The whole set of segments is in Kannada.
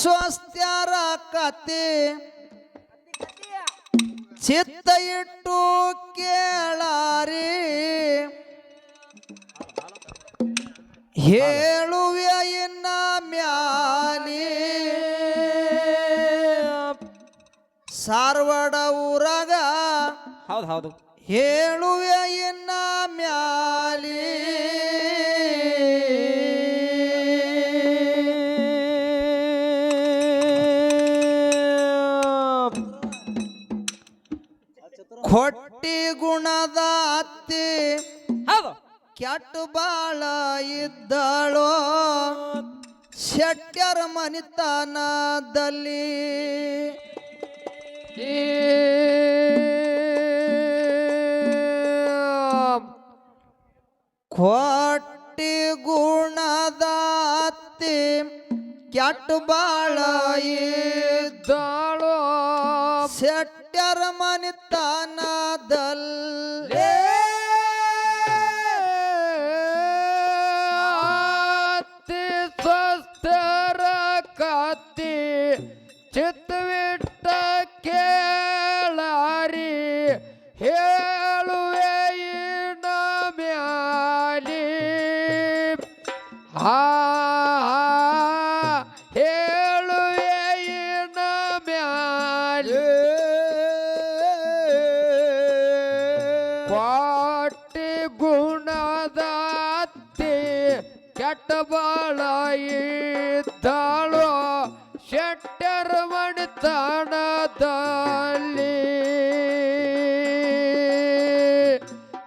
ಸ್ವಸ್ತ್ಯರ ಕತೆ ಚಿತ್ತ ಇಟ್ಟು ಕೇಳಾರಿ ಹೇಳುವೆ ಇನ್ನ ಮ್ಯಾಲಿ ಸಾರವಾಡ ಊರಾಗ ಹೌದು ಹೌದು ಹೇಳುವೆ ಇನ್ನ ಮ್ಯಾಲಿ ಕೊಟ್ಟಿ ಗುಣದ ಅತ್ತಿ ಹೌದು ಕೆಟ್ಟ ಬಾಳ ಇದ್ದಳೋ ಶೆಟ್ಯರ ಮನಿತನದಲ್ಲಿ ಕೊಟ್ಟಿ ಗುಣದ ಅತ್ತಿ ಕೆಟ್ಟ ಬಾಳ ಇದ್ದಳೋ ಶೆಟ್ಯರ ಮನಿತನದಲ್ಲಿ ಕತ್ತಿ ಚಿತ್ತವಿಟ್ಟ ಕೇಳಾರಿ ಹೇಳುವೆ ಇನ್ನ ಮ್ಯಾಲಿ ಹೇಳುವೆ ಇನ್ನ ಮ್ಯಾಲಿ ಪಾಟಿ ಗುಣದ ಅತ್ತಿ ಕೆಟ್ಟ ಬಾಳ ಇದ್ದಾಳೋ ಶೆಟ್ಟರ ಮಣಿತನದಲ್ಲಿ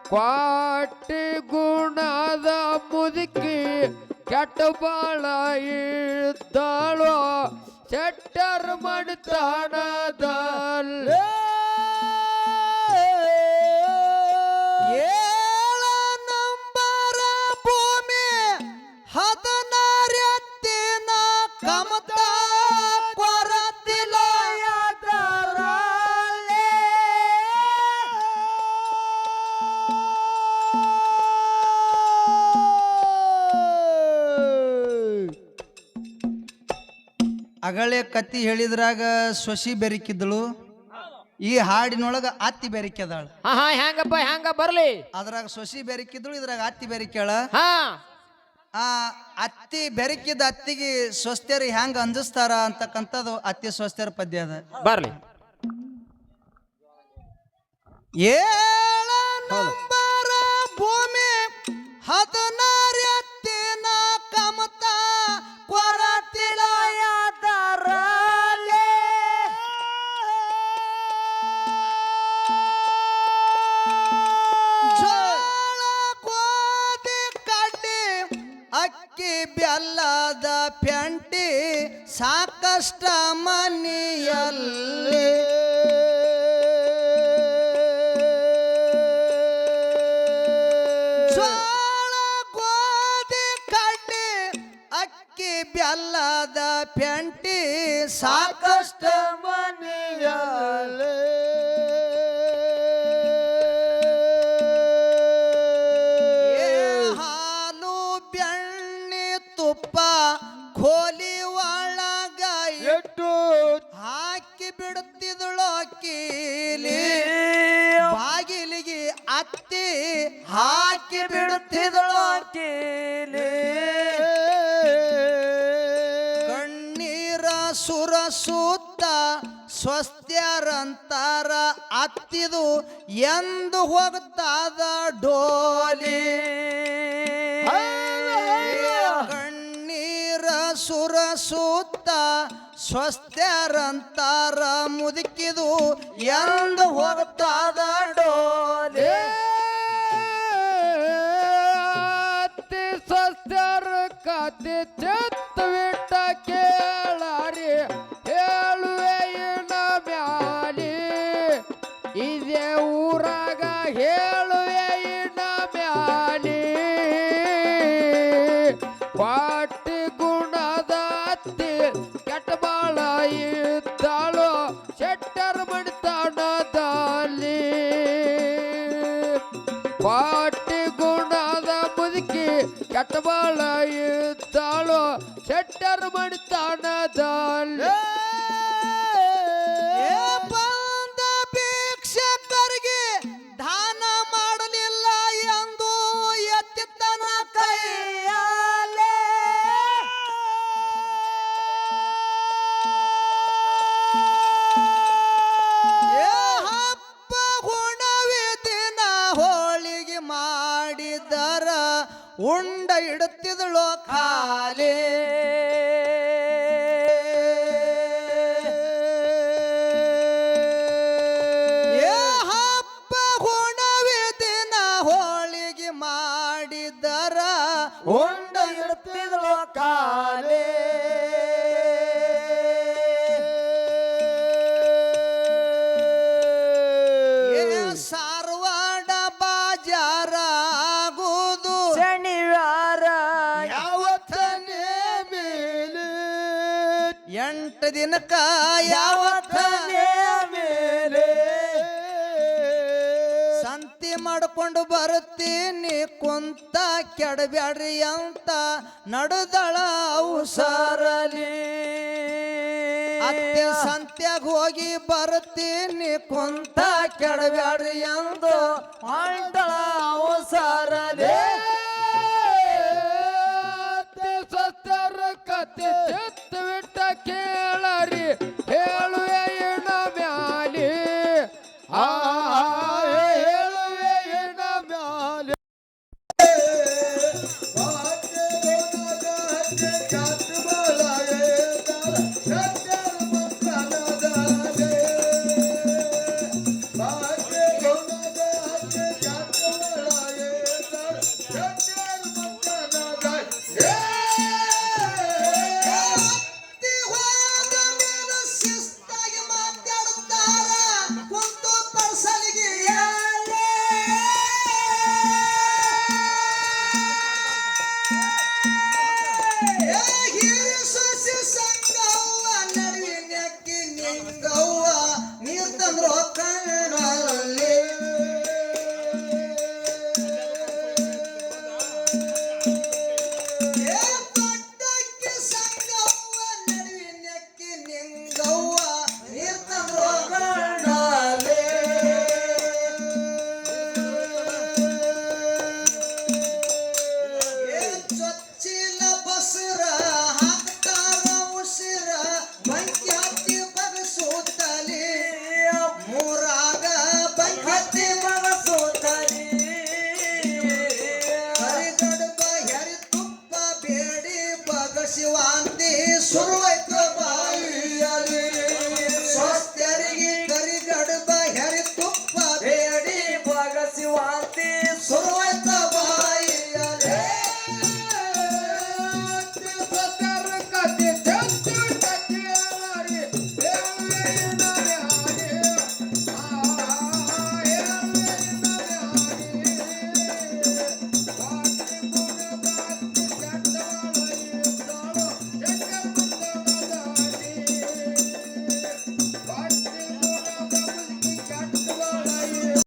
ಕ್ವಾಟಿ ಗುಣದ ಮುದುಕಿ ಕೆಟ್ಟ ಬಾಳ ಇದ್ದಾಳೋ ಶೆಟ್ಟರ ಮಣಿತನದಲ್ಲಿ ಅಗಳೇ ಕತ್ತಿ ಹೇಳಿದ್ರಾಗ ಸೊಸಿ ಬೆರಿಕಿದ್ದಳು ಈ ಹಾಡಿನೊಳಗ ಅತ್ತಿ ಬೆರಿಕೆದಾಳ ಹೆಂಗಪ್ಪ ಹೆಂಗ ಬರ್ಲಿ ಅದ್ರಾಗ ಸೊಸಿ ಬೆರಿಕಿದ್ದಳು ಇದ್ರಾಗ ಅತ್ತಿ ಬೆರಿಕೆಳ ಹಾ ಆ ಅತ್ತಿ ಬೆರಿಕಿದ ಅತ್ತಿಗೆ ಸ್ವಸ್ಥ್ಯರು ಹೆಂಗ ಅಂಜಿಸ್ತಾರ ಅಂತಕ್ಕಂಥದ್ದು ಅತ್ತಿ ಸ್ವಸ್ಥ್ಯರ ಪದ್ಯ ಅದ ಬರ್ಲಿ ಏಳ ನಂಬರ ಭೂಮಿ 16 ಎತ್ತಿನ ಕಮತ ಕೊರತಿಲಯದರಲೆ ಜೋಳ ಗೋಧಿ ಕಡ್ಡಿ ಅಕ್ಕಿ ಬೆಲ್ಲದ ಪೆಂಟಿ ಸಾಕಷ್ಟ ಮನೆಯಲ್ಲಿ ಬೆಲ್ಲದ ಪೆಂಟಿ ಸಾಕಷ್ಟ ಮನೆಯಲ್ಲಿ ಹಾಲು ಬೆಣ್ಣೆ ತುಪ್ಪ ಕೋಲಿ ಒಳಗ ಇಟ್ಟು ಹಾಕಿ ಬಿಡುತ್ತಿದಳು ಕೀಲಿ ಬಾಗಿಲಿಗೆ ಅತ್ತಿ ಹಾಕಿ ಬಿಡುತ್ತಿದಳು ಕೀಲಿ ಸುರಸೂತ್ತ ಸ್ವಸ್ಥ್ಯರಂತಾರ ಅತ್ತಿದು ಎಂದು ಹೋಗ್ತಾದ ಡೋಲಿ ಕಣ್ಣೀರ ಸುರಸೂತ್ತ ಸ್ವಸ್ಥ್ಯರಂತಾರ ಮುದುಕಿದು ಎಂದು ಹೋಗ್ತಾದ ಡೋಲಿ ಅತ್ತಿ ಸ್ವಸ್ಥ್ಯರ ಕತೆ ಚಿತ್ತವಿಟ್ಟ ಕೇಳಾರಿ ಹೇಳುವೆ ಇನ್ನ ಮ್ಯಾಲಿ ಇದೇ ಊರಾಗ ಹೇಳುವೆ ಇನ್ನ ಮ್ಯಾಲಿ ಪಾಟಿ ಗುಣದ ಅತ್ತಿ ಕೆಟ್ಟ ಬಾಳ ಇದ್ದಾಳು ಶೆಟ್ಟರ ಮಣಿತನದಲ್ಲಿ ಪಾಟಿ ಗುಣದ ಮುದುಕಿ ಕೆಟ್ಟ ಬಾಳ ಇದ್ದಾಳು ಶೆಟ್ಟರ ಮಣಿತನದಲ್ಲಿ ಉಂಡ ಇಡುತ್ತಿದಳು ಖಾಲಿ ಏ ಹಬ್ಬ ಹುಣವಿ ದಿನ ಹೋಳಿಗೆ ಮಾಡಿದರ ಉಂಡ ಇಡುತ್ತಿದಳು ಖಾಲಿ ಸಾರವಾಡ ಬಾಜಾರ ಆಗುವುದು ಶನಿವಾರ ಯಾವತ್ತನೇ ಮೇಲೆ 8 ದಿನಕ್ಕ ಯಾವತ್ತನೇ ಮೇಲೆ ಸಂತಿ ಮಾಡ್ಕೊಂಡು ಬರುತ್ತೀನಿ ಕುಂತ ಕೆಡಬ್ಯಾಡ್ರಿ ಅಂತ ನಡುದಳ ಅವಸರಲಿ ಅತ್ತೆ ಸಂತ್ಯಾಗ ಹೋಗಿ ಬರುತ್ತೀನಿ ಕುಂತ ಕೆಡಬ್ಯಾಡ್ರಿ ಎಂದು ಹೊಂಟಳ ಅವಸರಲಿ ಸತ್ತರ ಕತೆ ಚಿತ್ತ ಬಿಟ್ಟ ಕೇಳರಿ ಹೇಳುವೆ ಇಣ ಮ್ಯಾಲಿ ಹೇಳುವೆ ಇಣ ಮ್ಯಾಲಿ ಶಿಸ್ತಾಗಿ ಮಾತಾಡುತ್ತಾರ ಕುಂತು ಪರ್ಸಲಿಗೆ ಹಿರಿಸು ಸಂಗವ್ವ ನಡುವಿನಕ್ಕೆ ನಿಂಗವ್ವ